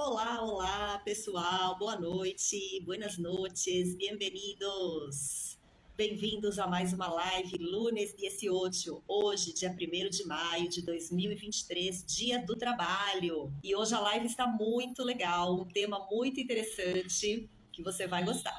Olá, olá, pessoal. Boa noite, buenas noches, bem-vindos. Bem-vindos a mais uma live, lunes 18, hoje, dia 1º de maio de 2023, Dia do Trabalho. E hoje a live está muito legal, um tema muito interessante que você vai gostar.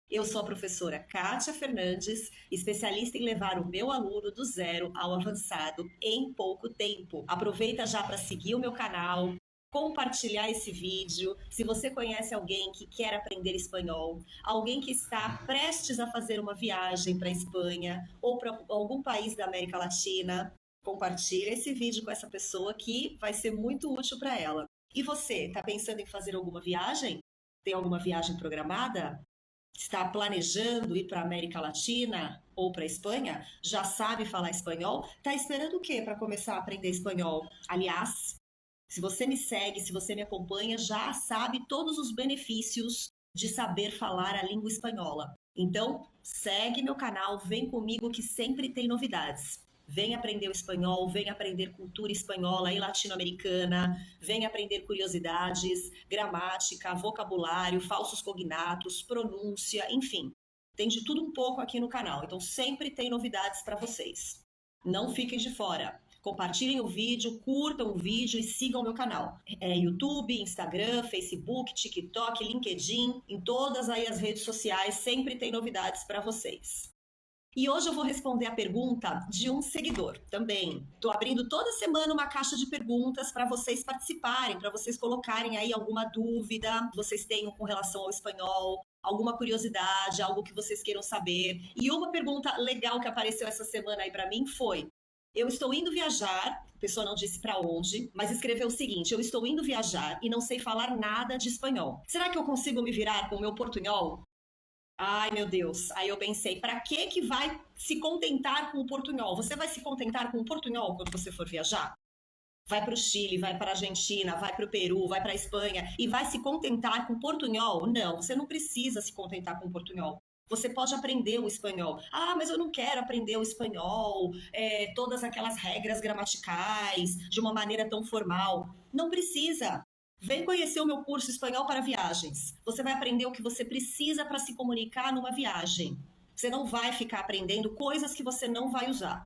Eu sou a professora Kátia Fernandes, especialista em levar o meu aluno do zero ao avançado em pouco tempo. Aproveita já para seguir o meu canal, compartilhar esse vídeo. Se você conhece alguém que quer aprender espanhol, alguém que está prestes a fazer uma viagem para a Espanha ou para algum país da América Latina, compartilha esse vídeo com essa pessoa que vai ser muito útil para ela. E você, está pensando em fazer alguma viagem? Tem alguma viagem programada? Está planejando ir para a América Latina ou para a Espanha? Já sabe falar espanhol? Está esperando o quê para começar a aprender espanhol? Aliás, se você me segue, se você me acompanha, já sabe todos os benefícios de saber falar a língua espanhola. Então, segue meu canal, vem comigo que sempre tem novidades. Vem aprender o espanhol, vem aprender cultura espanhola e latino-americana, vem aprender curiosidades, gramática, vocabulário, falsos cognatos, pronúncia, enfim. Tem de tudo um pouco aqui no canal, então sempre tem novidades para vocês. Não fiquem de fora. Compartilhem o vídeo, curtam o vídeo e sigam o meu canal. YouTube, Instagram, Facebook, TikTok, LinkedIn, em todas aí as redes sociais, sempre tem novidades para vocês. E hoje eu vou responder a pergunta de um seguidor também. Estou abrindo toda semana uma caixa de perguntas para vocês participarem, para vocês colocarem aí alguma dúvida que vocês tenham com relação ao espanhol, alguma curiosidade, algo que vocês queiram saber. E uma pergunta legal que apareceu essa semana aí para mim foi: eu estou indo viajar, a pessoa não disse para onde, mas escreveu o seguinte: eu estou indo viajar e não sei falar nada de espanhol. Será que eu consigo me virar com o meu portunhol? Ai, meu Deus. Aí eu pensei, para que vai se contentar com o portunhol? Você vai se contentar com o portunhol quando você for viajar? Vai para o Chile, vai para a Argentina, vai para o Peru, vai para a Espanha e vai se contentar com o portunhol? Não, você não precisa se contentar com o portunhol. Você pode aprender o espanhol. Ah, mas eu não quero aprender o espanhol, todas aquelas regras gramaticais, de uma maneira tão formal. Não precisa. Vem conhecer o meu curso Espanhol para Viagens. Você vai aprender o que você precisa para se comunicar numa viagem. Você não vai ficar aprendendo coisas que você não vai usar.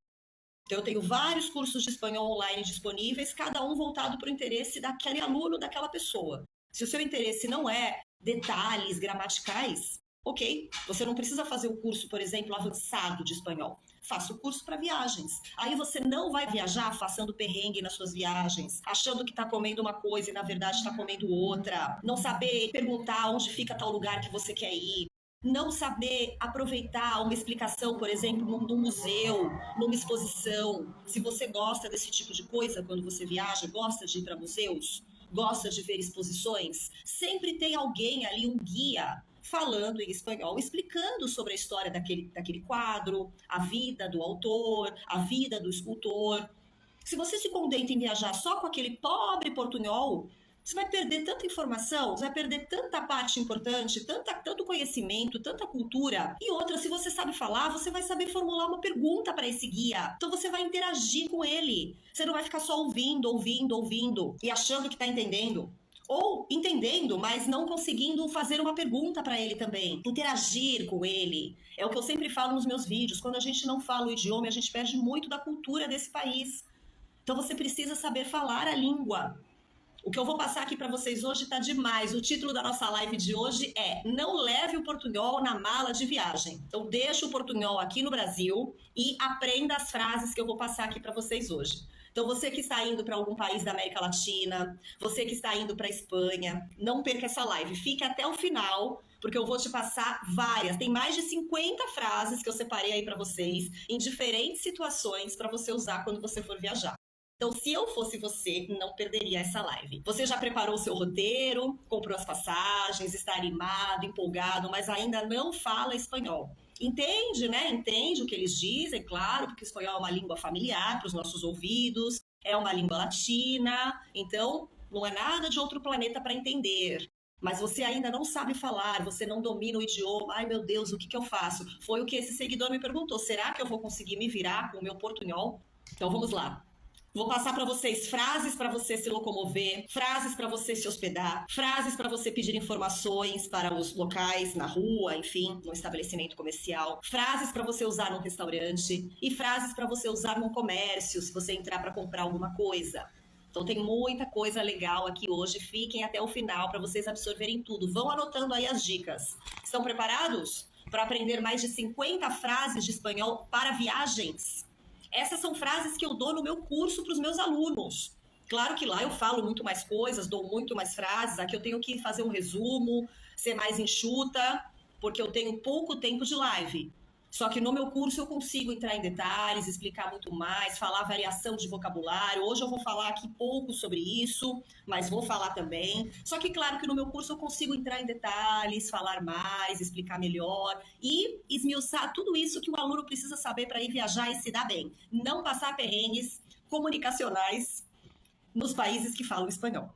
Então, eu tenho vários cursos de espanhol online disponíveis, cada um voltado para o interesse daquele aluno, daquela pessoa. Se o seu interesse não é detalhes gramaticais, ok, você não precisa fazer o curso, por exemplo, avançado de espanhol. Faça o curso para viagens. Aí você não vai viajar passando perrengue nas suas viagens, achando que está comendo uma coisa e na verdade está comendo outra. Não saber perguntar onde fica tal lugar que você quer ir. Não saber aproveitar uma explicação, por exemplo, num museu, numa exposição. Se você gosta desse tipo de coisa quando você viaja, gosta de ir para museus, gosta de ver exposições, sempre tem alguém ali, um guia, falando em espanhol, explicando sobre a história daquele quadro, a vida do autor, a vida do escultor. Se você se contenta em viajar só com aquele pobre portunhol, você vai perder tanta informação, você vai perder tanta parte importante, tanto conhecimento, tanta cultura. E outra, se você sabe falar, você vai saber formular uma pergunta para esse guia. Então você vai interagir com ele. Você não vai ficar só ouvindo e achando que está entendendo. Ou entendendo, mas não conseguindo fazer uma pergunta para ele também. Interagir com ele. É o que eu sempre falo nos meus vídeos. Quando a gente não fala o idioma, a gente perde muito da cultura desse país. Então você precisa saber falar a língua. O que eu vou passar aqui para vocês hoje está demais. O título da nossa live de hoje é: não leve o portunhol na mala de viagem. Então deixa o portunhol aqui no Brasil e aprenda as frases que eu vou passar aqui para vocês hoje. Então, você que está indo para algum país da América Latina, você que está indo para a Espanha, não perca essa live. Fique até o final, porque eu vou te passar várias. Tem mais de 50 frases que eu separei aí para vocês, em diferentes situações, para você usar quando você for viajar. Então, se eu fosse você, não perderia essa live. Você já preparou o seu roteiro, comprou as passagens, está animado, empolgado, mas ainda não fala espanhol. Entende, né? Entende o que eles dizem, claro, porque o espanhol é uma língua familiar para os nossos ouvidos, é uma língua latina, então não é nada de outro planeta para entender. Mas você ainda não sabe falar, você não domina o idioma. Ai, meu Deus, o que eu faço? Foi o que esse seguidor me perguntou. Será que eu vou conseguir me virar com o meu portunhol? Então, vamos lá. Vou passar para vocês frases para você se locomover, frases para você se hospedar, frases para você pedir informações para os locais, na rua, enfim, no estabelecimento comercial, frases para você usar num restaurante e frases para você usar num comércio, se você entrar para comprar alguma coisa. Então tem muita coisa legal aqui hoje. Fiquem até o final para vocês absorverem tudo. Vão anotando aí as dicas. Estão preparados para aprender mais de 50 frases de espanhol para viagens? Essas são frases que eu dou no meu curso para os meus alunos. Claro que lá eu falo muito mais coisas, dou muito mais frases. Aqui eu tenho que fazer um resumo, ser mais enxuta, porque eu tenho pouco tempo de live. Só que no meu curso eu consigo entrar em detalhes, explicar muito mais, falar variação de vocabulário. Hoje eu vou falar aqui pouco sobre isso, mas vou falar também. Só que claro que no meu curso eu consigo entrar em detalhes, falar mais, explicar melhor e esmiuçar tudo isso que o aluno precisa saber para ir viajar e se dar bem. Não passar perrengues comunicacionais nos países que falam espanhol,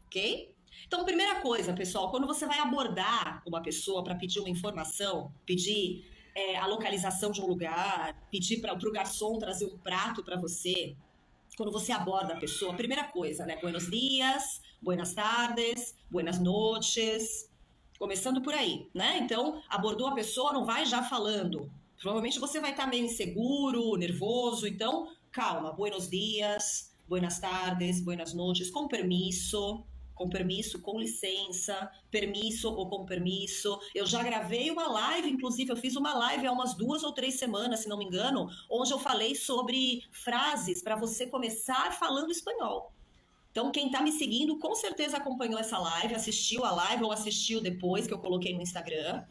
ok? Então, primeira coisa, pessoal, quando você vai abordar uma pessoa para pedir uma informação, pedir a localização de um lugar, pedir para o garçom trazer um prato para você, quando você aborda a pessoa, primeira coisa, né? Buenos dias, buenas tardes, buenas noches, começando por aí, né? Então, abordou a pessoa, não vai já falando. Provavelmente você vai estar meio inseguro, nervoso, então, calma, buenos dias, buenas tardes, buenas noches, com permisso, com licença, permisso ou com permisso. Eu já gravei uma live, inclusive eu fiz uma live há umas 2 ou 3 semanas, se não me engano, onde eu falei sobre frases para você começar falando espanhol. Então, quem está me seguindo, com certeza acompanhou essa live, assistiu a live ou assistiu depois que eu coloquei no Instagram.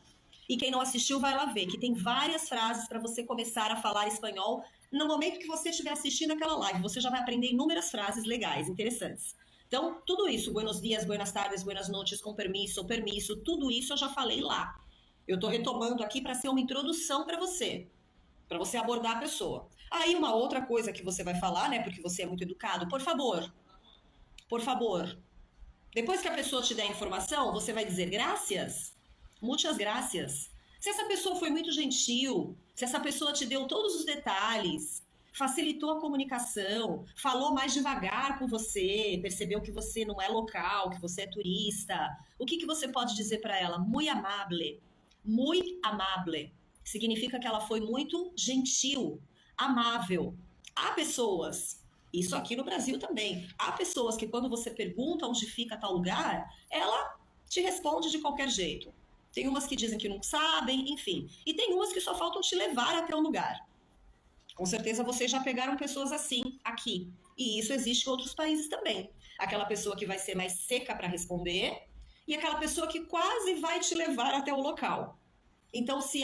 E quem não assistiu, vai lá ver, que tem várias frases para você começar a falar espanhol. No momento que você estiver assistindo aquela live, você já vai aprender inúmeras frases legais, interessantes. Então, tudo isso, buenos dias, buenas tardes, buenas noches, com permisso, permisso, tudo isso eu já falei lá. Eu estou retomando aqui para ser uma introdução para você abordar a pessoa. Aí uma outra coisa que você vai falar, né, porque você é muito educado, por favor. Depois que a pessoa te der a informação, você vai dizer gracias, muitas gracias. Se essa pessoa foi muito gentil, se essa pessoa te deu todos os detalhes, facilitou a comunicação, falou mais devagar com você, percebeu que você não é local, que você é turista, o que você pode dizer para ela? Muy amable. Muy amable. Significa que ela foi muito gentil, amável. Há pessoas, isso aqui no Brasil também, há pessoas que quando você pergunta onde fica tal lugar, ela te responde de qualquer jeito. Tem umas que dizem que não sabem, enfim. E tem umas que só faltam te levar até o lugar. Com certeza vocês já pegaram pessoas assim aqui. E isso existe em outros países também. Aquela pessoa que vai ser mais seca para responder e aquela pessoa que quase vai te levar até o local. Então, se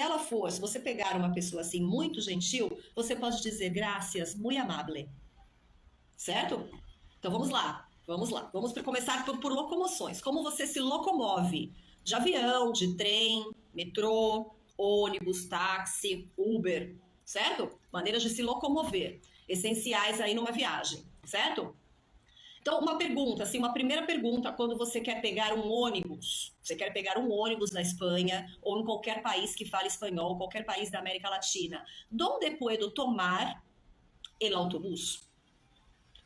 você pegar uma pessoa assim muito gentil, você pode dizer gracias, muy amable. Certo? Então vamos lá. Vamos começar por locomoções. Como você se locomove? De avião, de trem, metrô, ônibus, táxi, Uber, certo? Maneiras de se locomover, essenciais aí numa viagem, certo? Então, uma primeira pergunta, quando você quer pegar um ônibus, na Espanha ou em qualquer país que fale espanhol, qualquer país da América Latina, ¿dónde puedo tomar el autobús?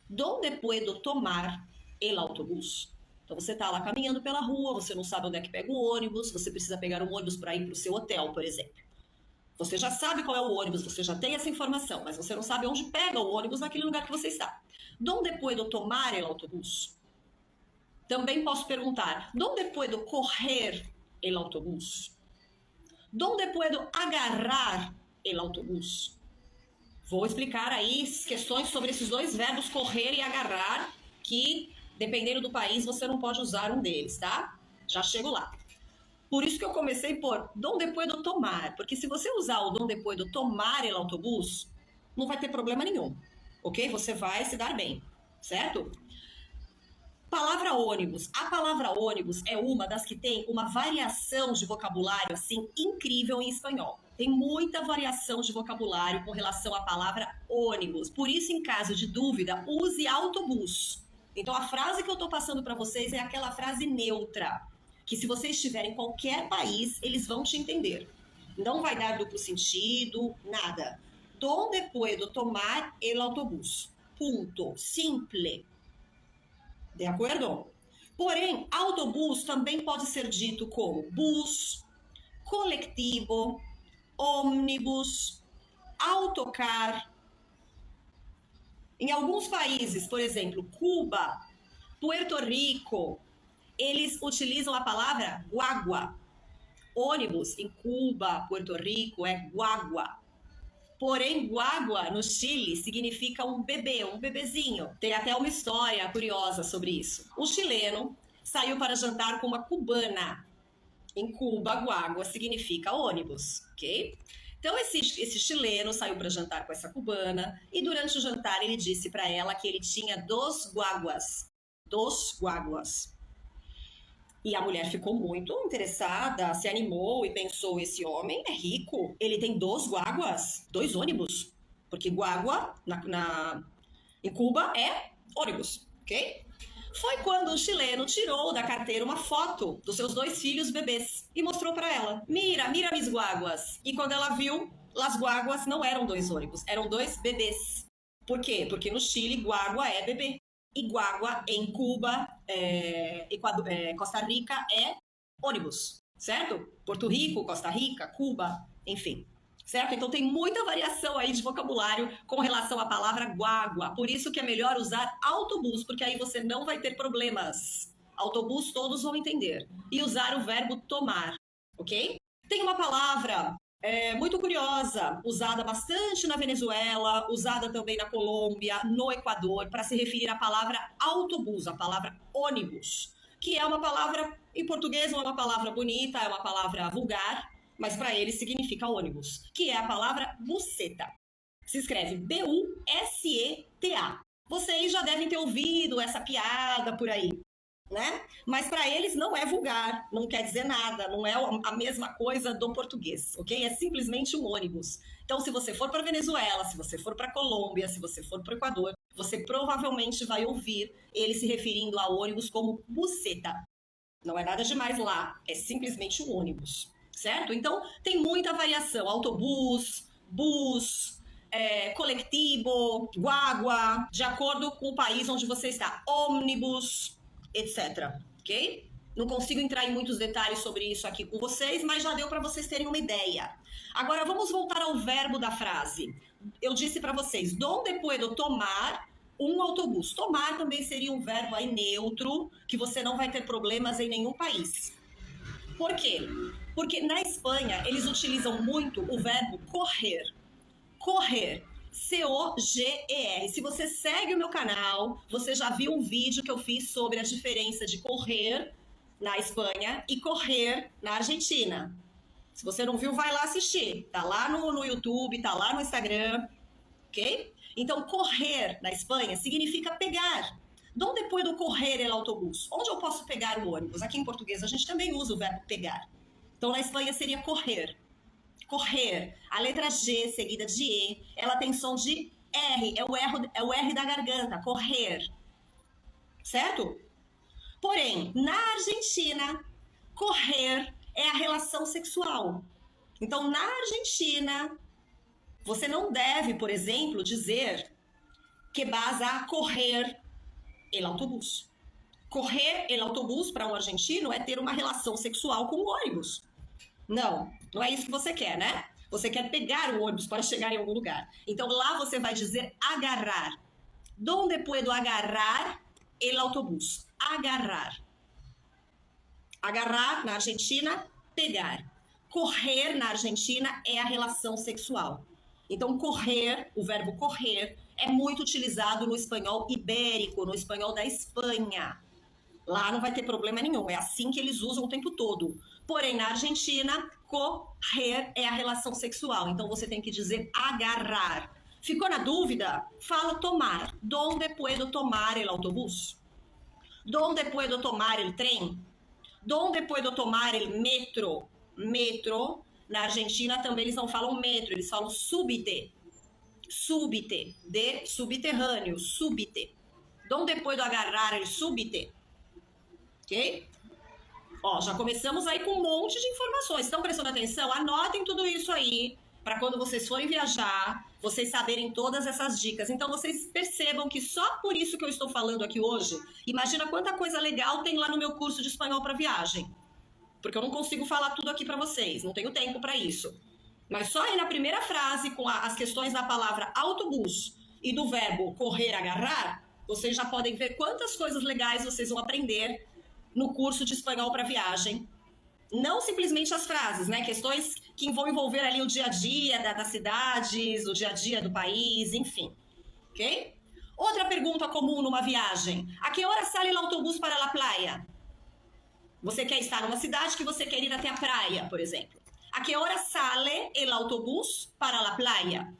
¿Dónde puedo tomar el autobús? Então você está lá caminhando pela rua, você não sabe onde é que pega o ônibus, você precisa pegar um ônibus para ir para o seu hotel, por exemplo. Você já sabe qual é o ônibus, você já tem essa informação, mas você não sabe onde pega o ônibus naquele lugar que você está. ¿Dónde puedo tomar el autobús? Também posso perguntar, ¿dónde puedo correr el autobús? ¿Dónde puedo agarrar el autobús? Vou explicar aí questões sobre esses dois verbos, correr e agarrar, que, dependendo do país, você não pode usar um deles, tá? Já chego lá. Por isso que eu comecei por ¿dónde puedo tomar? Porque se você usar o ¿dónde puedo tomar el autobús, não vai ter problema nenhum, ok? Você vai se dar bem, certo? Palavra ônibus. A palavra ônibus é uma das que tem uma variação de vocabulário, assim, incrível em espanhol. Tem muita variação de vocabulário com relação à palavra ônibus. Por isso, em caso de dúvida, use autobus. Então, a frase que eu estou passando para vocês é aquela frase neutra, que se você estiver em qualquer país, eles vão te entender. Não vai dar duplo sentido, nada. ¿Dónde puedo tomar el autobús? punto, simple. De acordo? Porém, autobus também pode ser dito como bus, coletivo, ônibus, autocar. Em alguns países, por exemplo, Cuba, Puerto Rico, eles utilizam a palavra guagua. Ônibus em Cuba, Puerto Rico é guagua. Porém, guagua no Chile significa um bebê, um bebezinho. Tem até uma história curiosa sobre isso. Um chileno saiu para jantar com uma cubana. Em Cuba, guagua significa ônibus, ok? Então, esse chileno saiu para jantar com essa cubana e durante o jantar ele disse para ela que ele tinha dos guaguas. Dos guaguas. E a mulher ficou muito interessada, se animou e pensou, esse homem é rico, ele tem 2 guaguas, 2 ônibus, porque guagua em Cuba é ônibus, ok? Foi quando o chileno tirou da carteira uma foto dos seus 2 filhos bebês e mostrou para ela, mira mis guaguas. E quando ela viu, as guaguas não eram 2 ônibus, eram 2 bebês. Por quê? Porque no Chile, guagua é bebê. E guagua em Cuba, Costa Rica é ônibus, certo? Porto Rico, Costa Rica, Cuba, enfim, certo? Então tem muita variação aí de vocabulário com relação à palavra guagua. Por isso que é melhor usar autobus, porque aí você não vai ter problemas. Autobus todos vão entender. E usar o verbo tomar, ok? Tem uma palavra muito curiosa, usada bastante na Venezuela, usada também na Colômbia, no Equador, para se referir à palavra autobus, a palavra ônibus, que é uma palavra, em português não é uma palavra bonita, é uma palavra vulgar, mas para eles significa ônibus, que é a palavra buceta. Se escreve B-U-S-E-T-A. Vocês já devem ter ouvido essa piada por aí, né? Mas para eles não é vulgar, não quer dizer nada, não é a mesma coisa do português, ok? É simplesmente um ônibus. Então, se você for para Venezuela, se você for para Colômbia, se você for para o Equador, você provavelmente vai ouvir ele se referindo a ônibus como buceta. Não é nada demais lá, é simplesmente um ônibus, certo? Então, tem muita variação, autobus, bus, coletivo, guagua, de acordo com o país onde você está, ônibus, etc, ok? Não consigo entrar em muitos detalhes sobre isso aqui com vocês, mas já deu para vocês terem uma ideia. Agora vamos voltar ao verbo da frase. Eu disse para vocês, donde puedo tomar um autobus? Tomar também seria um verbo aí neutro, que você não vai ter problemas em nenhum país. Por quê? Porque na Espanha eles utilizam muito o verbo correr. Correr. C-O-G-E-R. Se você segue o meu canal, você já viu um vídeo que eu fiz sobre a diferença de correr na Espanha e correr na Argentina. Se você não viu, vai lá assistir. Tá lá no YouTube, tá lá no Instagram, ok? Então, correr na Espanha significa pegar. Donde puedo correr el autobús? Onde eu posso pegar o ônibus? Aqui em português a gente também usa o verbo pegar. Então, na Espanha seria correr. Correr, a letra G seguida de E, ela tem som de R, é o R da garganta, correr, certo? Porém, na Argentina, correr é a relação sexual. Então, na Argentina, você não deve, por exemplo, dizer que vas a correr el autobús. Correr el autobús para um argentino é ter uma relação sexual com o ônibus. Não, não é isso que você quer, né? Você quer pegar o ônibus para chegar em algum lugar. Então lá você vai dizer agarrar. Donde puedo agarrar el autobús? Agarrar. Agarrar na Argentina, pegar. Correr na Argentina é a relação sexual. Então correr, o verbo correr, é muito utilizado no espanhol ibérico, no espanhol da Espanha. Lá não vai ter problema nenhum, é assim que eles usam o tempo todo. Porém, na Argentina, correr é a relação sexual. Então, você tem que dizer agarrar. Ficou na dúvida? Fala tomar. Donde puedo tomar el autobús? Donde puedo tomar el tren? Donde puedo tomar el metro? Metro. Na Argentina também eles não falam metro, eles falam subte. Subte. De subterrâneo. Subte. Donde puedo agarrar el subte? Ok? Ó, já começamos aí com um monte de informações. Estão prestando atenção? Anotem tudo isso aí. para quando vocês forem viajar, vocês saberem todas essas dicas. Então, vocês percebam que só por isso que eu estou falando aqui hoje, imagina quanta coisa legal tem lá no meu curso de espanhol para viagem. Porque eu não consigo falar tudo aqui para vocês, não tenho tempo para isso. Mas só aí na primeira frase, com as questões da palavra autobus e do verbo correr, agarrar, vocês já podem ver quantas coisas legais vocês vão aprender no curso de espanhol para viagem. Não simplesmente as frases, né? Questões que vão envolver ali o dia a dia das cidades, o dia a dia do país, enfim. Ok? Outra pergunta comum numa viagem. A que hora sale o autobus para a praia? Você quer estar numa cidade que você quer ir até a praia, por exemplo. A que hora sale o autobus para a praia?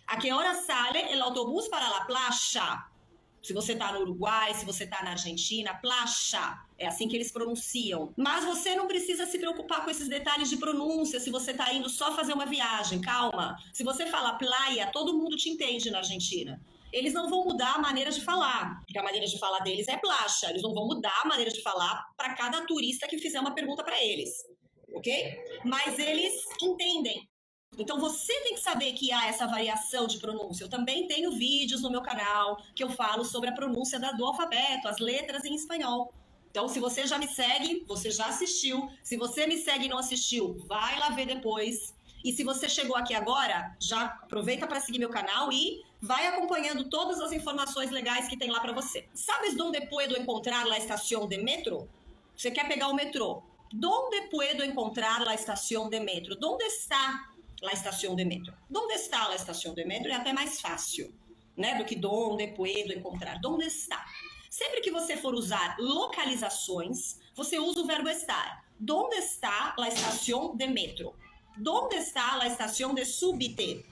A que hora sale o autobus para a playa? Se você está no Uruguai, se você está na Argentina, playa, é assim que eles pronunciam. Mas você não precisa se preocupar com esses detalhes de pronúncia se você está indo só fazer uma viagem, calma. Se você fala playa, todo mundo te entende na Argentina. Eles não vão mudar a maneira de falar, porque a maneira de falar deles é playa. Eles não vão mudar a maneira de falar para cada turista que fizer uma pergunta para eles, ok? Mas eles entendem. Então você tem que saber que há essa variação de pronúncia. Eu também tenho vídeos no meu canal que eu falo sobre a pronúncia do alfabeto, as letras em espanhol. Então se você já me segue, você já assistiu. Se você me segue e não assistiu, vai lá ver depois. E se você chegou aqui agora, já aproveita para seguir meu canal e vai acompanhando todas as informações legais que tem lá para você. ¿Sabes dónde puedo encontrar la estación de metro? Você quer pegar o metrô. ¿Dónde puedo encontrar la estación de metro? ¿Dónde está la estación de metro? ¿Dónde está la estación de metro? É até mais fácil, né? Do que donde puedo encontrar. ¿Dónde está? Sempre que você for usar localizações, você usa o verbo estar. ¿Dónde está la estación de metro? ¿Dónde está la estación de subte?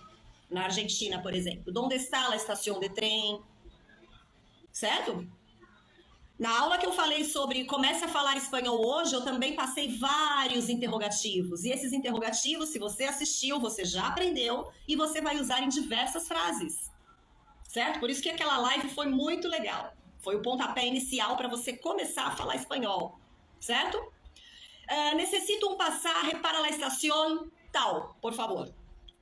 Na Argentina, por exemplo. ¿Dónde está la estación de trem? Certo? Na aula que eu falei sobre comece a falar espanhol hoje, eu também passei vários interrogativos. E esses interrogativos, se você assistiu, você já aprendeu e você vai usar em diversas frases. Certo? Por isso que aquela live foi muito legal. Foi o pontapé inicial para você começar a falar espanhol. Certo? Necesito um pasaje para la estación tal, por favor.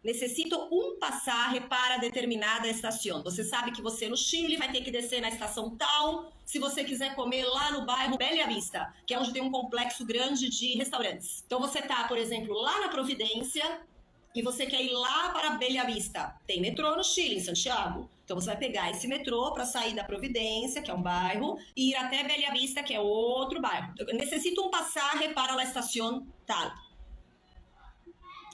Necessito um pasaje para determinada estação. Você sabe que você no Chile vai ter que descer na estação tal, se você quiser comer lá no bairro Bella Vista, que é onde tem um complexo grande de restaurantes. Então você tá, por exemplo, lá na Providência e você quer ir lá para Bella Vista. Tem metrô no Chile, em Santiago. Então você vai pegar esse metrô para sair da Providência, que é um bairro, e ir até Bella Vista, que é outro bairro. Necessito um pasaje para a estação tal.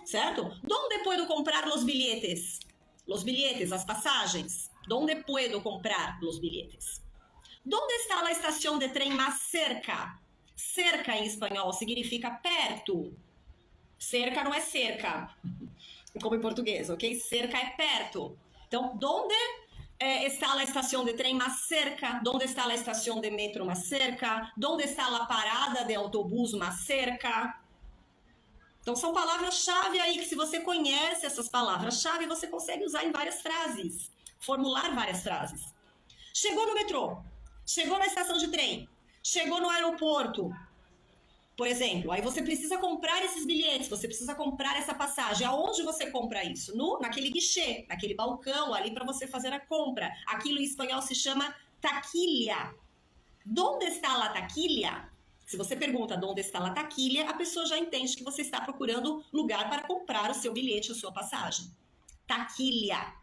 Certo? ¿Dónde puedo comprar los billetes? Los billetes, as pasagens. ¿Dónde puedo comprar los billetes? ¿Dónde está a estação de trem mais cerca? Cerca em espanhol significa perto. Cerca não é cerca, como em português, ok? Cerca é perto. Então, ¿dónde está a estação de trem mais cerca? ¿Dónde está a estação de metro mais cerca? ¿Dónde está a parada de autobús mais cerca? Então, são palavras-chave aí que se você conhece essas palavras-chave, você consegue usar em várias frases, formular várias frases. Chegou no metrô, chegou na estação de trem, chegou no aeroporto, por exemplo. Aí você precisa comprar esses bilhetes, você precisa comprar essa passagem. Aonde você compra isso? Naquele guichê, naquele balcão ali para você fazer a compra. Aquilo em espanhol se chama taquilha. ¿Dónde está la taquilha? Se você pergunta onde está a taquilha, a pessoa já entende que você está procurando lugar para comprar o seu bilhete, a sua passagem. Taquilha,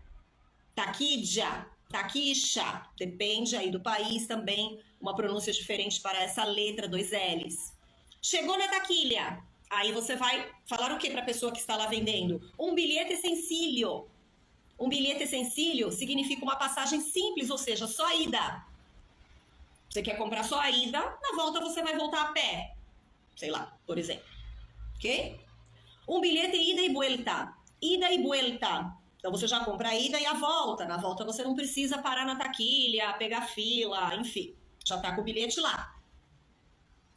taquilla, taquicha, depende aí do país também, uma pronúncia diferente para essa letra, 2 L's. Chegou na taquilha, aí você vai falar o que para a pessoa que está lá vendendo? Um bilhete sencillo. Um bilhete sencillo significa uma passagem simples, ou seja, só ida. Você quer comprar só a ida, na volta você vai voltar a pé. Sei lá, por exemplo. Ok? Um bilhete ida e vuelta. Ida e vuelta. Então você já compra a ida e a volta. Na volta você não precisa parar na taquilha, pegar fila, enfim. Já tá com o bilhete lá.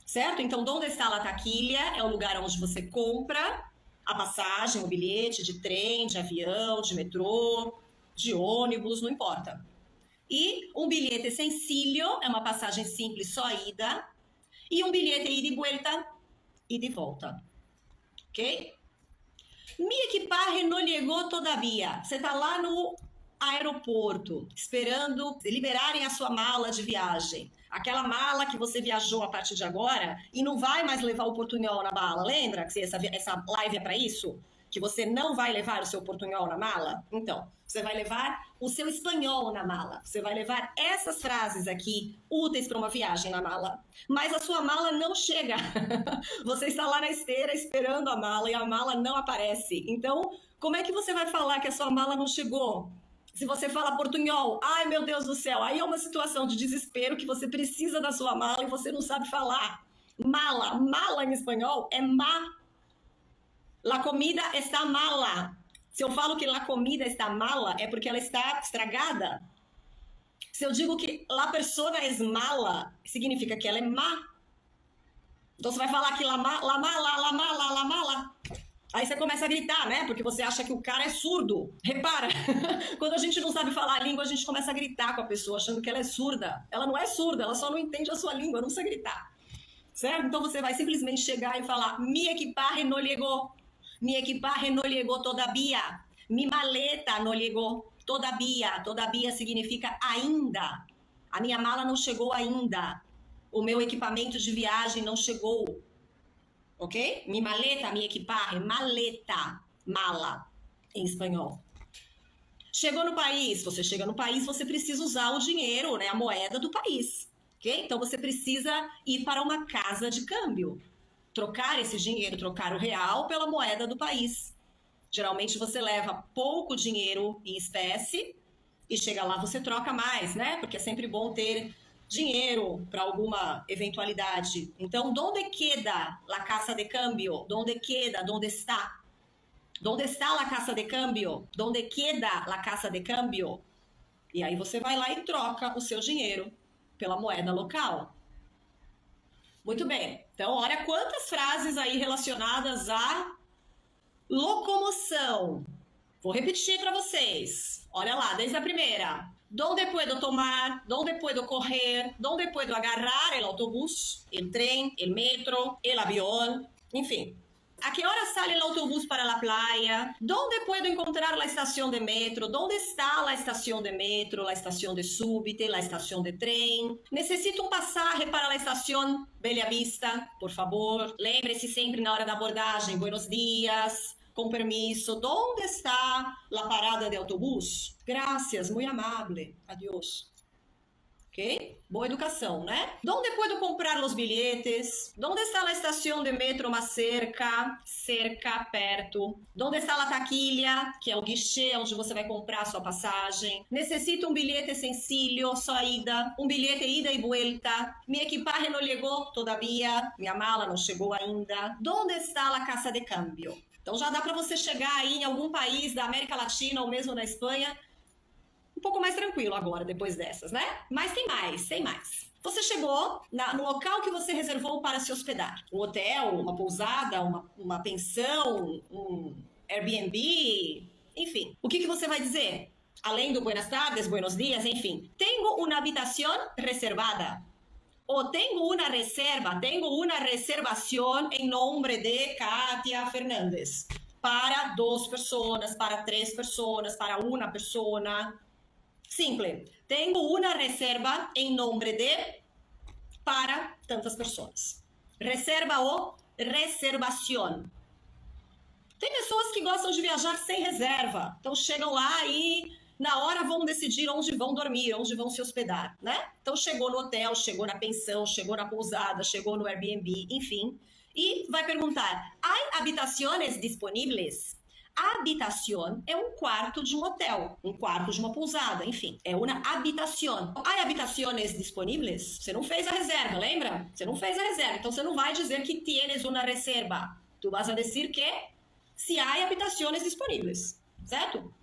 Certo? Então, onde está a taquilha? É o lugar onde você compra a passagem, o bilhete de trem, de avião, de metrô, de ônibus, não importa. E um bilhete sencillo é uma passagem simples, só ida. E um bilhete ida e vuelta, ida e volta. Ok? Mi equipaje no llegó todavía. Você está lá no aeroporto, esperando liberarem a sua mala de viagem. Aquela mala que você viajou a partir de agora e não vai mais levar o portunhol na mala. Lembra que essa live é para isso? Que você não vai levar o seu portunhol na mala? Então, você vai levar o seu espanhol na mala. Você vai levar essas frases aqui úteis para uma viagem na mala. Mas a sua mala não chega. Você está lá na esteira esperando a mala e a mala não aparece. Então, como é que você vai falar que a sua mala não chegou? Se você fala portunhol, ai meu Deus do céu, aí é uma situação de desespero que você precisa da sua mala e você não sabe falar. Mala em espanhol é má. La comida está mala. Se eu falo que la comida está mala, é porque ela está estragada. Se eu digo que la persona es mala, significa que ela é má. Então você vai falar que la mala. Aí você começa a gritar, né? Porque você acha que o cara é surdo. Repara, quando a gente não sabe falar a língua, a gente começa a gritar com a pessoa, achando que ela é surda. Ela não é surda, ela só não entende a sua língua, não precisa gritar. Certo? Então você vai simplesmente chegar e falar: Mi equipaje no llegó. Mi equipaje no llegó todavía. Mi maleta no llegó todavía. Todavía significa ainda. A minha mala não chegou ainda. O meu equipamento de viagem não chegou. Ok? Mi maleta, mi equipaje, maleta, mala, em espanhol. Chegou no país, você chega no país, você precisa usar o dinheiro, né, a moeda do país. Ok? Então você precisa ir para uma casa de câmbio. Trocar esse dinheiro, trocar o real pela moeda do país. Geralmente você leva pouco dinheiro em espécie e chega lá você troca mais, né? Porque é sempre bom ter dinheiro para alguma eventualidade. Então, ¿dónde queda la casa de cambio? ¿Dónde queda? ¿Dónde está? ¿Dónde está la casa de cambio? ¿Dónde queda la casa de cambio? E aí você vai lá e troca o seu dinheiro pela moeda local. Muito bem. Então, olha quantas frases aí relacionadas à locomoção. Vou repetir para vocês. Olha lá, desde a primeira. ¿Dónde puedo tomar? ¿Dónde puedo correr? ¿Dónde puedo agarrar el autobús, el tren, el metro, el avión? Enfim. ¿A qué hora sale el autobús para la playa? ¿Dónde puedo encontrar la estación de metro? ¿Dónde está la estación de metro, la estación de súbite, la estación de tren? Necesito un pasaje para la estación Bella Vista, por favor. Lembre-se sempre na hora da abordagem. Buenos días. Com permiso, ¿dónde está la parada de autobús? Gracias, muy amable, adiós. Ok? Boa educação, né? ¿Dónde puedo comprar los billetes? ¿Dónde está la estación de metro más cerca? Cerca, perto. ¿Dónde está la taquilla? Que é o guichê, onde você vai comprar a sua passagem. Necesito un billete sencillo, só ida. Un billete ida e vuelta. Mi equipaje no llegó todavía. Minha mala não chegou ainda. ¿Dónde está la casa de cambio? Então já dá para você chegar aí em algum país da América Latina ou mesmo na Espanha um pouco mais tranquilo agora, depois dessas, né? Mas tem mais. Você chegou no local que você reservou para se hospedar. Um hotel, uma pousada, uma pensão, um Airbnb, enfim. O que você vai dizer? Além do buenas tardes, buenos días, enfim. Tengo una habitación reservada. O tengo una reservación en nombre de Katia Fernández. Para 2 pessoas, para 3 pessoas, para uma pessoa. Simple. Tengo una reserva en nombre de para tantas pessoas. Reserva ou reservación. Tem pessoas que gostam de viajar sem reserva. Então chegam lá e na hora vão decidir onde vão dormir, onde vão se hospedar, né? Então chegou no hotel, chegou na pensão, chegou na pousada, chegou no Airbnb, enfim. E vai perguntar, ¿hay habitaciones disponibles? A habitación é um quarto de um hotel, um quarto de uma pousada, enfim. É uma habitación. ¿Hay habitaciones disponibles? Você não fez a reserva, lembra? Você não fez a reserva, então você não vai dizer que tienes una reserva. Tu vas a decir que se há habitaciones disponibles, certo?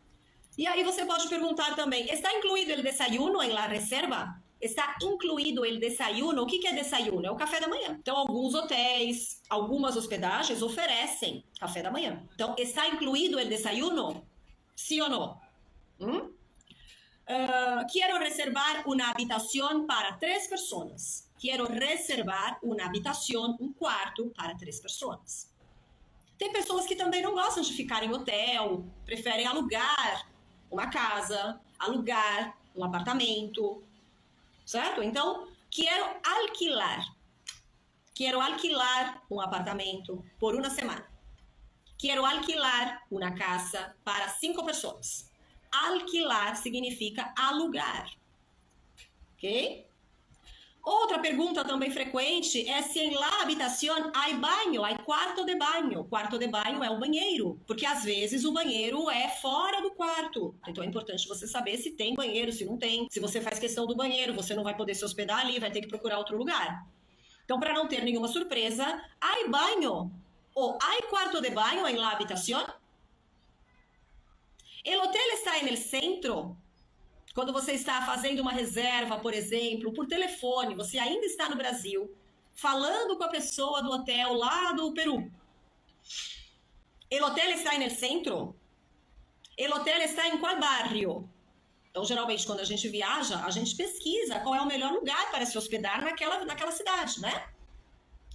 E aí você pode perguntar também, ¿está incluído el desayuno en la reserva? Está incluído el desayuno? O que é desayuno? É o café da manhã. Então, alguns hotéis, algumas hospedagens oferecem café da manhã. Então, ¿está incluído el desayuno? ¿Sí o no? Quiero reservar una habitación para 3 personas. Quiero reservar una habitación, un cuarto para 3 personas. Tem pessoas que também não gostam de ficar em hotel, preferem alugar uma casa, alugar um apartamento, certo? Então, quero alquilar. Quero alquilar um apartamento por uma semana. Quero alquilar uma casa para 5 pessoas. Alquilar significa alugar. Ok? Outra pergunta também frequente é se em la habitación hay baño, hay quarto de baño. Quarto de baño é o banheiro, porque às vezes o banheiro é fora do quarto. Então é importante você saber se tem banheiro, se não tem. Se você faz questão do banheiro, você não vai poder se hospedar ali, vai ter que procurar outro lugar. Então, para não ter nenhuma surpresa, hay baño ou hay quarto de baño en la habitación? El hotel está en el centro? Quando você está fazendo uma reserva, por exemplo, por telefone, você ainda está no Brasil, falando com a pessoa do hotel lá do Peru. El hotel está en el centro? El hotel está em qual barrio? Então, geralmente, quando a gente viaja, a gente pesquisa qual é o melhor lugar para se hospedar naquela cidade, né?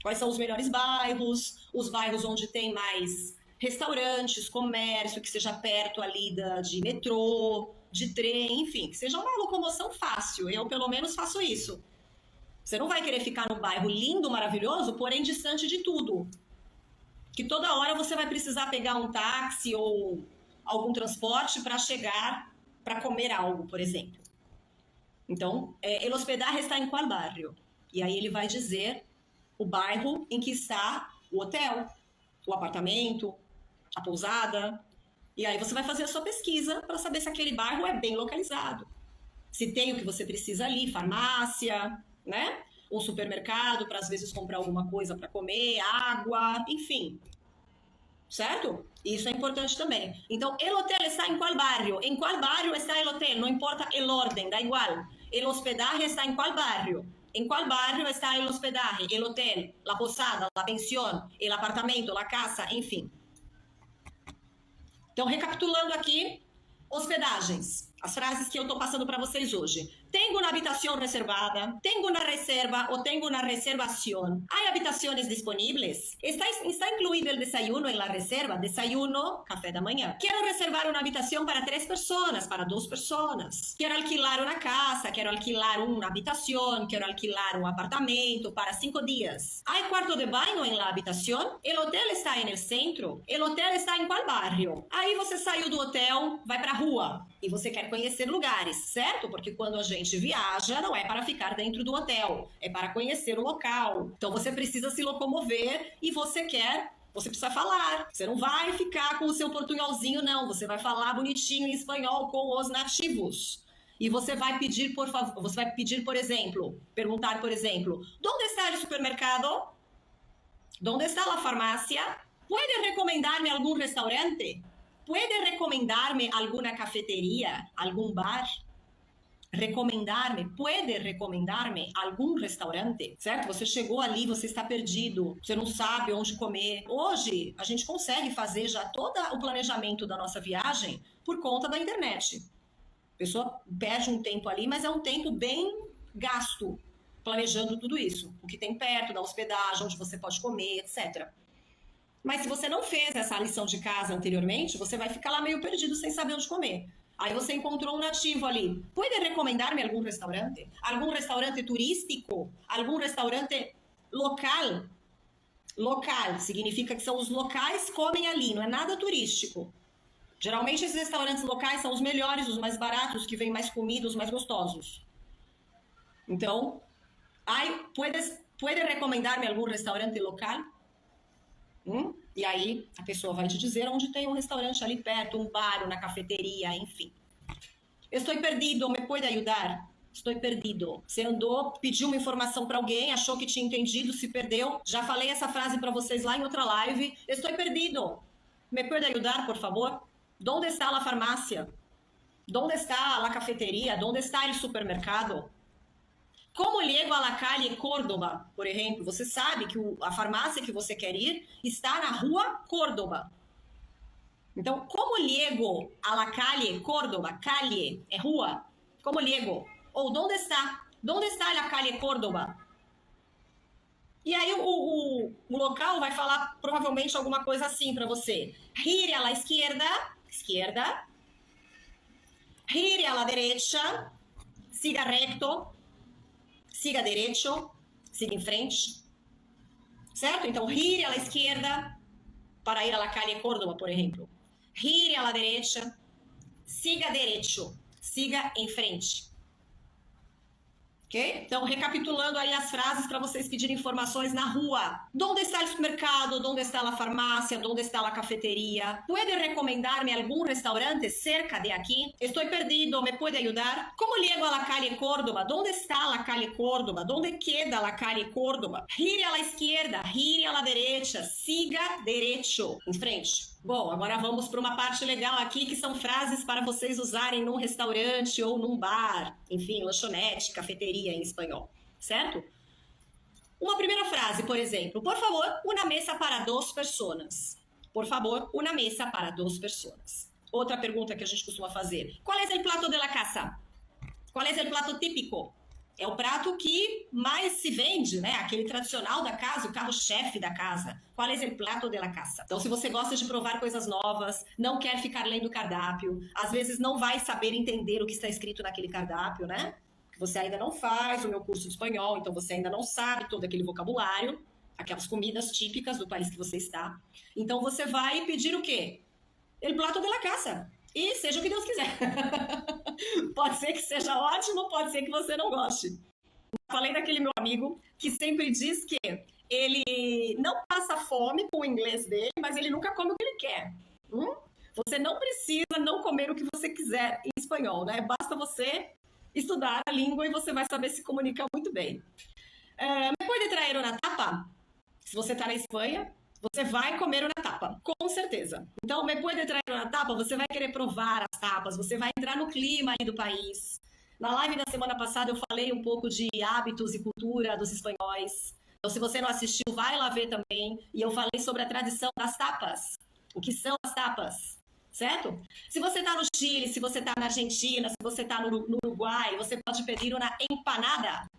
Quais são os melhores bairros, os bairros onde tem mais restaurantes, comércio, que seja perto ali de metrô, de trem, enfim, que seja uma locomoção fácil. Eu, pelo menos, faço isso. Você não vai querer ficar num bairro lindo, maravilhoso, porém distante de tudo. Que toda hora você vai precisar pegar um táxi ou algum transporte para chegar, para comer algo, por exemplo. Então, el hospedaje está em qual barrio? E aí ele vai dizer o bairro em que está o hotel, o apartamento, a pousada. E aí você vai fazer a sua pesquisa para saber se aquele bairro é bem localizado. Se tem o que você precisa ali, farmácia, né? Um supermercado para às vezes comprar alguma coisa para comer, água, enfim. Certo? Isso é importante também. Então, el hotel está em qual barrio? Em qual barrio está el hotel? Não importa el orden, dá igual. El hospedaje está em qual barrio? ¿En cuál barrio está el hospedaje, el hotel, la posada, la pensión, el apartamento, la casa, enfim? Então, recapitulando aqui, hospedagens. As frases que eu estou passando para vocês hoje. Tengo una habitación reservada, tengo una reserva o tengo una reservación. ¿Hay habitaciones disponibles? ¿Está incluido el desayuno en la reserva? Desayuno, café da manhã. Quiero reservar una habitación para 3 personas, para 2 personas. Quiero alquilar una casa, quiero alquilar una habitación, quiero alquilar un apartamento para 5 días. ¿Hay cuarto de baño en la habitación? El hotel está en el centro? El hotel está em qual barrio? Aí você saiu do hotel, vai pra rua e você quer conhecer lugares, certo? Porque quando a gente viaja, não é para ficar dentro do hotel, é para conhecer o local. Então você precisa se locomover e você precisa falar. Você não vai ficar com o seu portunholzinho, não. Você vai falar bonitinho em espanhol com os nativos. E você vai pedir, por favor, por exemplo, perguntar, por exemplo, ¿dónde está el supermercado? ¿Dónde está la farmacia? ¿Puede recomendarme algún restaurante? ¿Puede recomendarme alguna cafetería, algún bar? Puede recomendarme algum restaurante, certo? Você chegou ali, você está perdido, você não sabe onde comer. Hoje, a gente consegue fazer já todo o planejamento da nossa viagem por conta da internet. A pessoa perde um tempo ali, mas é um tempo bem gasto planejando tudo isso. O que tem perto da hospedagem, onde você pode comer, etc. Mas se você não fez essa lição de casa anteriormente, você vai ficar lá meio perdido sem saber onde comer. Aí você encontrou um nativo ali. Pode recomendar-me algum restaurante? Algum restaurante turístico? Algum restaurante local? Local significa que são os locais comem ali, não é nada turístico. Geralmente esses restaurantes locais são os melhores, os mais baratos, que vêm mais comida, os mais gostosos. Então, pode recomendar-me algum restaurante local? E aí a pessoa vai te dizer onde tem um restaurante ali perto, um bar, uma cafeteria, enfim. Estou perdido, me pode ajudar? Estou perdido. Você andou, pediu uma informação para alguém, achou que tinha entendido, se perdeu. Já falei essa frase para vocês lá em outra live. Estou perdido. Me pode ajudar, por favor? ¿Dónde está la farmácia? ¿Dónde está la cafetería? ¿Dónde está el supermercado? Como llego a la calle Córdoba, por exemplo? Você sabe que a farmácia que você quer ir está na rua Córdoba. Então, como llego a la calle Córdoba? Calle é rua. Como llego? Ou onde está? ¿Dónde está la calle Córdoba? E aí o local vai falar provavelmente alguma coisa assim para você. Gire a la izquierda, izquierda. Gire a la derecha, siga recto, siga derecho, siga em frente. Certo? Então, gire a la izquierda para ir a la calle Córdoba, por exemplo. Gire a la derecha, siga derecho, siga em frente. Ok? Então, recapitulando aí as frases para vocês pedirem informações na rua. ¿Dónde está el supermercado? ¿Dónde está la farmacia? ¿Dónde está la cafetería? ¿Puede recomendarme algún restaurante cerca de aquí? Estoy perdido, ¿me puede ayudar? ¿Cómo llego a la calle Córdoba? ¿Dónde está la calle Córdoba? ¿Dónde queda la calle Córdoba? Gire a la izquierda, gire a la derecha, siga derecho. Em frente. Bom, agora vamos para uma parte legal aqui, que são frases para vocês usarem num restaurante ou num bar, enfim, lanchonete, cafeteria em espanhol, certo? Uma primeira frase, por exemplo, por favor, una mesa para dos personas. Por favor, una mesa para dos personas. Outra pergunta que a gente costuma fazer, qual é o plato de la casa? Qual é o plato típico? É o prato que mais se vende, né? Aquele tradicional da casa, o carro-chefe da casa. Qual é o prato de la casa? Então, se você gosta de provar coisas novas, não quer ficar lendo o cardápio, às vezes não vai saber entender o que está escrito naquele cardápio, né? Você ainda não faz o meu curso de espanhol, então você ainda não sabe todo aquele vocabulário, aquelas comidas típicas do país que você está. Então, você vai pedir o quê? El plato de la casa. E seja o que Deus quiser. Pode ser que seja ótimo, pode ser que você não goste. Falei daquele meu amigo que sempre diz que ele não passa fome com o inglês dele, mas ele nunca come o que ele quer. Você não precisa não comer o que você quiser em espanhol, né? Basta você estudar a língua e você vai saber se comunicar muito bem. Me pode trazer uma tapa? Se você está na Espanha, você vai comer uma tapa, com certeza. Então, me pode trazer uma tapa, você vai querer provar as tapas, você vai entrar no clima aí do país. Na live da semana passada eu falei um pouco de hábitos e cultura dos espanhóis. Então, se você não assistiu, vai lá ver também. E eu falei sobre a tradição das tapas. O que são as tapas, certo? Se você está no Chile, se você está na Argentina, se você está no Uruguai, você pode pedir uma empanada.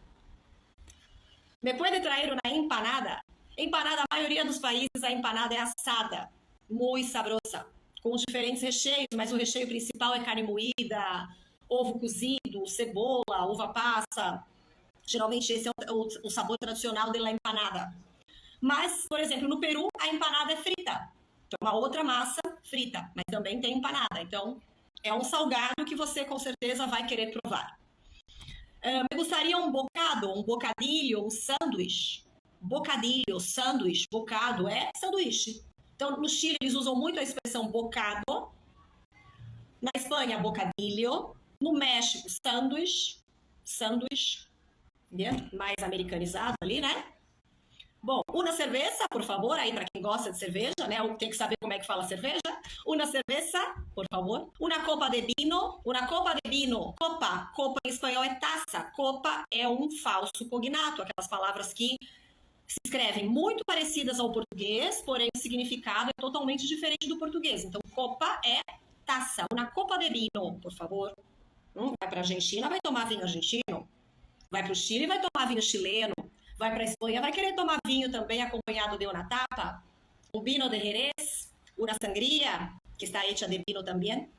Me pode trazer uma empanada? Empanada, a maioria dos países, a empanada é assada, muito saborosa, com diferentes recheios, mas o recheio principal é carne moída, ovo cozido, cebola, uva passa. Geralmente esse é o sabor tradicional da empanada. Mas, por exemplo, no Peru, a empanada é frita. Então, uma outra massa frita, mas também tem empanada. Então, é um salgado que você, com certeza, vai querer provar. Me gostaria um bocado, um bocadilho, um sanduíche. Bocadilho, sanduíche, bocado é sanduíche. Então, no Chile, eles usam muito a expressão bocado. Na Espanha, bocadilho. No México, sanduíche. Sanduíche. Mais americanizado ali, né? Bom, uma cerveja, por favor, aí para quem gosta de cerveja, né? Tem que saber como é que fala cerveja. Uma cerveja, por favor. Uma copa de vino. Uma copa de vino. Copa. Copa em espanhol é taça. Copa é um falso cognato. Aquelas palavras que se escrevem muito parecidas ao português, porém o significado é totalmente diferente do português. Então, copa é taça. Uma copa de vino, por favor. Vai para a Argentina, vai tomar vinho argentino. Vai para o Chile, vai tomar vinho chileno. Vai para a Espanha, vai querer tomar vinho também acompanhado de uma tapa. Um vino de Jerez, uma sangria, que está hecha de vino também.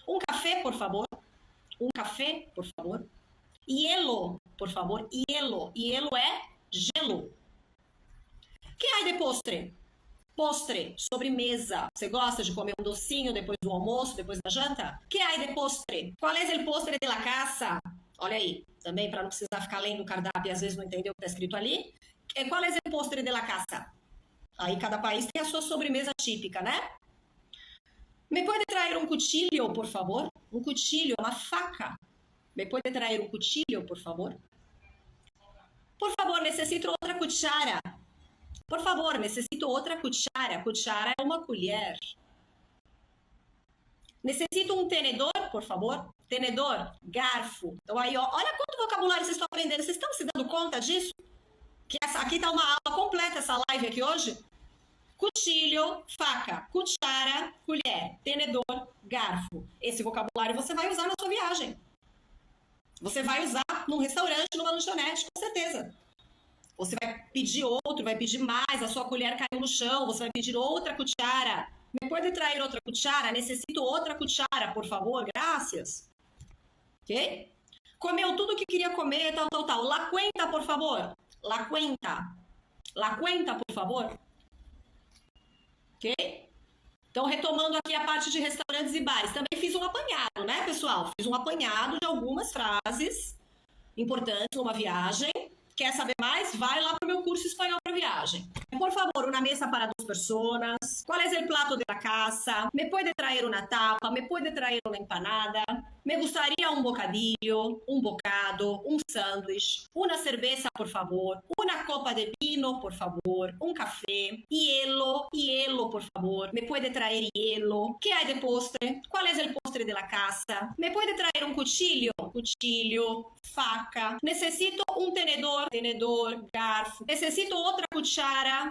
Um café, por favor. Um café, por favor. Hielo, por favor. Hielo. Hielo é gelo. Que há de postre? Postre, sobremesa. Você gosta de comer um docinho depois do almoço, depois da janta? Que há de postre? Qual é o postre de la casa? Olha aí, também para não precisar ficar lendo o cardápio e às vezes não entender o que está escrito ali. Qual é o postre de la casa? Aí cada país tem a sua sobremesa típica, né? Me pode trazer um cuchillo, por favor? Um cuchillo, uma faca. Me pode trazer um cuchillo, por favor? Por favor, necessito outra cuchara. Por favor, necessito outra cuchara. Cuchara é uma colher. Necessito um tenedor, por favor. Tenedor, garfo. Então aí, ó, olha quanto vocabulário vocês estão aprendendo. Vocês estão se dando conta disso? Que aqui está uma aula completa, essa live aqui hoje. Cuchillo, faca, cuchara, colher, tenedor, garfo. Esse vocabulário você vai usar na sua viagem. Você vai usar num restaurante, numa lanchonete, com certeza. Você vai pedir outro, vai pedir mais, a sua colher caiu no chão, você vai pedir outra cuchara. ¿Me puede traer outra cuchara? Necessito outra cuchara, por favor, graças. Ok? Comeu tudo que queria comer, tal. La cuenta, por favor. La cuenta. La cuenta, por favor. Ok? Então, retomando aqui a parte de restaurantes e bares. Também fiz um apanhado, né, pessoal? Fiz um apanhado de algumas frases importantes numa viagem. Quer saber mais? Vai lá para o meu curso espanhol para viagem. Por favor, una mesa para 2 personas. ¿Cuál es el plato de la casa? ¿Me puede traer una tapa? ¿Me puede traer una empanada? Me gustaría un bocadillo, un bocado, un sándwich, una cerveza, por favor, una copa de vino, por favor, un café, hielo, por favor. ¿Me puede traer hielo? ¿Qué hay de postre? ¿Cuál es el postre de la casa? ¿Me puede traer un cuchillo? Cuchillo, faca. Necesito un tenedor, garfo. Necesito outra cuchara,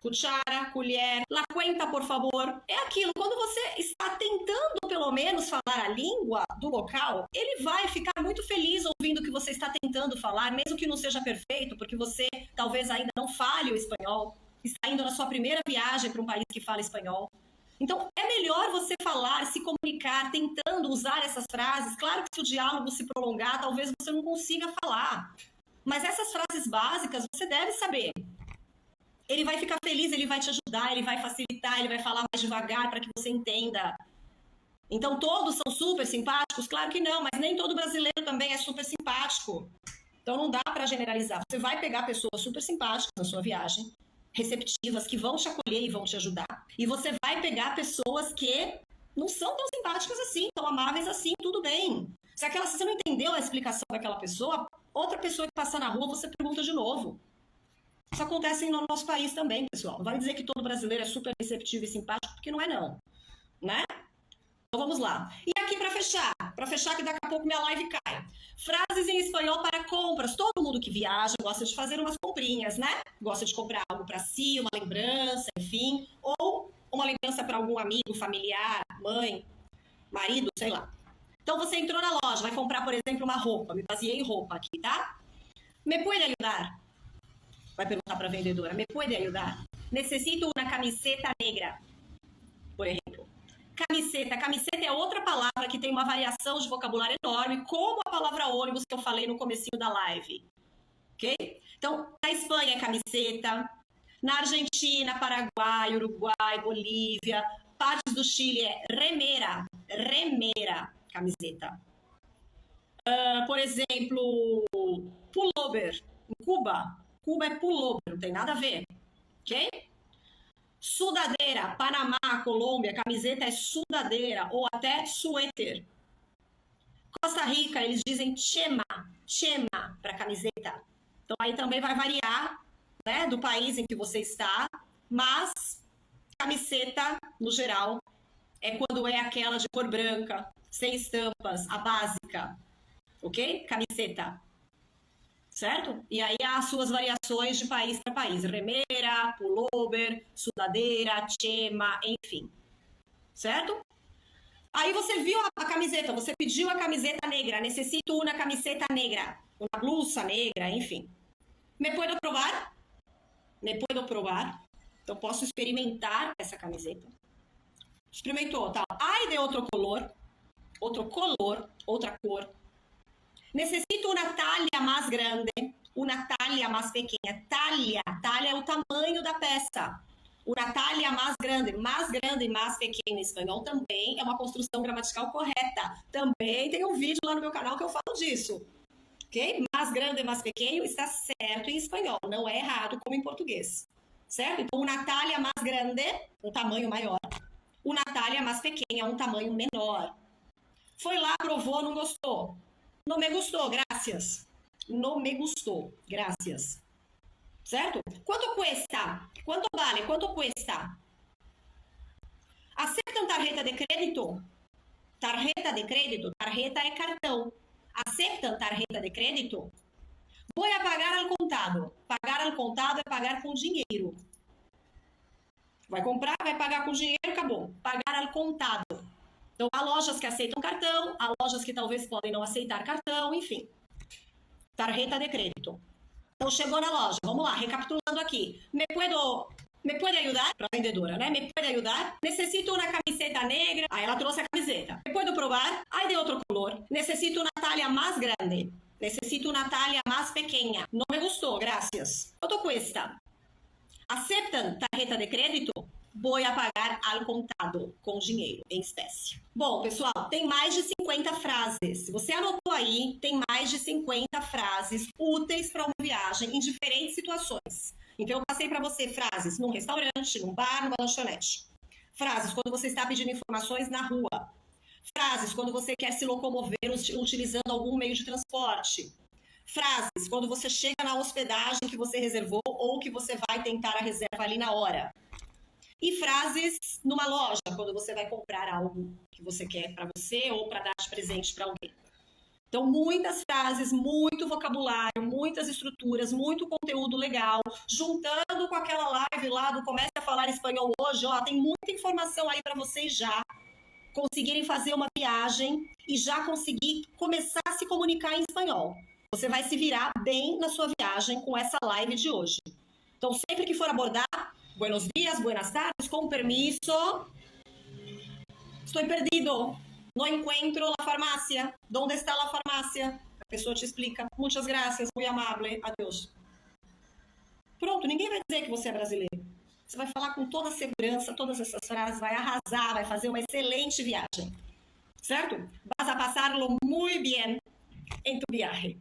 colher. La cuenta, por favor. É aquilo, quando você está tentando pelo menos falar a língua do local, ele vai ficar muito feliz ouvindo o que você está tentando falar, mesmo que não seja perfeito, porque você talvez ainda não fale o espanhol, está indo na sua primeira viagem para um país que fala espanhol. Então, é melhor você falar, se comunicar, tentando usar essas frases. Claro que se o diálogo se prolongar, talvez você não consiga falar. Mas essas frases básicas você deve saber. Ele vai ficar feliz, ele vai te ajudar, ele vai facilitar, ele vai falar mais devagar para que você entenda. Então, todos são super simpáticos? Claro que não, mas nem todo brasileiro também é super simpático. Então, não dá para generalizar. Você vai pegar pessoas super simpáticas na sua viagem, receptivas, que vão te acolher e vão te ajudar. E você vai pegar pessoas que não são tão simpáticas assim, tão amáveis assim, tudo bem. Se você não entendeu a explicação daquela pessoa, outra pessoa que passar na rua, você pergunta de novo. Isso acontece no nosso país também, pessoal. Não vai dizer que todo brasileiro é super receptivo e simpático, porque não é não, né? Então vamos lá. E aqui para fechar que daqui a pouco minha live cai. Frases em espanhol para compras. Todo mundo que viaja gosta de fazer umas comprinhas, né? Gosta de comprar algo para si, uma lembrança, enfim. Ou uma lembrança para algum amigo, familiar, mãe, marido, sei lá. Então você entrou na loja, vai comprar, por exemplo, uma roupa. Me baseei em roupa aqui, tá? ¿Me puede ayudar? Vai perguntar para a vendedora. ¿Me puede ayudar? Necesito una camiseta negra, por exemplo. Camiseta é outra palavra que tem uma variação de vocabulário enorme, como a palavra ônibus que eu falei no comecinho da live. Ok? Então, na Espanha é camiseta, na Argentina, Paraguai, Uruguai, Bolívia, partes do Chile é remera, camiseta. Por exemplo, pullover, em Cuba é pullover, não tem nada a ver, ok? Sudadeira, Panamá, Colômbia, camiseta é sudadeira ou até suéter. Costa Rica, eles dizem chema para camiseta. Então aí também vai variar, né, do país em que você está, mas camiseta, no geral, é quando é aquela de cor branca, sem estampas, a básica, ok? Camiseta. Certo? E aí há as suas variações de país para país. Remera, pullover, sudadeira, chema, enfim. Certo? Aí você viu a camiseta, você pediu a camiseta negra. Necessito uma camiseta negra. Uma blusa negra, enfim. Me puedo provar? Me puedo provar? Então posso experimentar essa camiseta. Experimentou, tá? Ai de outro color, outra cor. Necessito uma talha mais grande, uma talha mais pequena. Talha é o tamanho da peça. Uma talha mais grande e mais pequena em espanhol também é uma construção gramatical correta. Também tem um vídeo lá no meu canal que eu falo disso. Ok? Mais grande e mais pequeno está certo em espanhol, não é errado como em português. Certo? Então, uma talha mais grande, um tamanho maior. Uma talha mais pequena, um tamanho menor. Foi lá, provou, não gostou. No me gustou, gracias. No me gustou, gracias. Certo? Quanto cuesta? Quanto vale? Quanto cuesta? Aceptam tarjeta de crédito? Tarjeta é cartão. Aceptam tarjeta de crédito? Vou a pagar al contado. Pagar al contado é pagar com dinheiro. Vai comprar, vai pagar com dinheiro, acabou. Pagar al contado. Então, há lojas que aceitam cartão, há lojas que talvez podem não aceitar cartão, enfim. Tarjeta de crédito. Então chegou na loja, vamos lá, recapitulando aqui. Me puede ajudar? Para a vendedora, né? Me puede ajudar? Necessito uma camiseta negra. Aí ela trouxe a camiseta. Me puedo provar? Ai, de outro color. Necessito uma talha mais grande. Necessito uma talha mais pequena. Não me gostou, graças. Quanto custa? Aceptam tarjeta de crédito? Vou a pagar ao contado, com dinheiro, em espécie. Bom, pessoal, tem mais de 50 frases. Se você anotou aí, tem mais de 50 frases úteis para uma viagem em diferentes situações. Então, eu passei para você frases num restaurante, num bar, numa lanchonete. Frases quando você está pedindo informações na rua. Frases quando você quer se locomover utilizando algum meio de transporte. Frases quando você chega na hospedagem que você reservou ou que você vai tentar a reserva ali na hora. E frases numa loja, quando você vai comprar algo que você quer para você ou para dar de presente para alguém. Então, muitas frases, muito vocabulário, muitas estruturas, muito conteúdo legal, juntando com aquela live lá do Comece a Falar Espanhol hoje, ó, tem muita informação aí para vocês já conseguirem fazer uma viagem e já conseguir começar a se comunicar em espanhol. Você vai se virar bem na sua viagem com essa live de hoje. Então, sempre que for abordar, buenos días, buenas tardes, com permiso. Estou perdido. No encuentro la farmácia. ¿Dónde está la farmácia? A pessoa te explica. Muchas gracias, muy amable. Adeus. Pronto, ninguém vai dizer que você é brasileiro. Você vai falar com toda a segurança, todas essas frases, vai arrasar, vai fazer uma excelente viagem. Certo? Vas a pasarlo muy bien en tu viaje.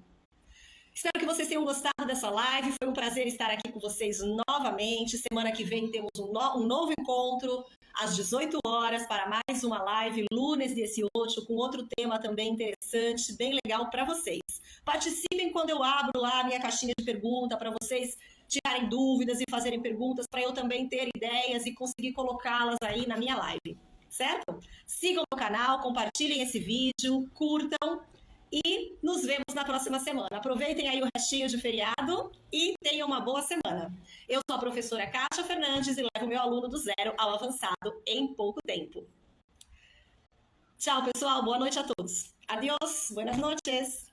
Espero que vocês tenham gostado dessa live. Foi um prazer estar aqui com vocês novamente. Semana que vem temos um novo encontro às 18 horas para mais uma live, lunes 18, com outro tema também interessante, bem legal para vocês. Participem quando eu abro lá a minha caixinha de pergunta para vocês tirarem dúvidas e fazerem perguntas para eu também ter ideias e conseguir colocá-las aí na minha live, certo? Sigam o canal, compartilhem esse vídeo, curtam. E nos vemos na próxima semana. Aproveitem aí o restinho de feriado e tenham uma boa semana. Eu sou a professora Kátia Fernandes e levo meu aluno do zero ao avançado em pouco tempo. Tchau, pessoal. Boa noite a todos. Adiós. Buenas noches.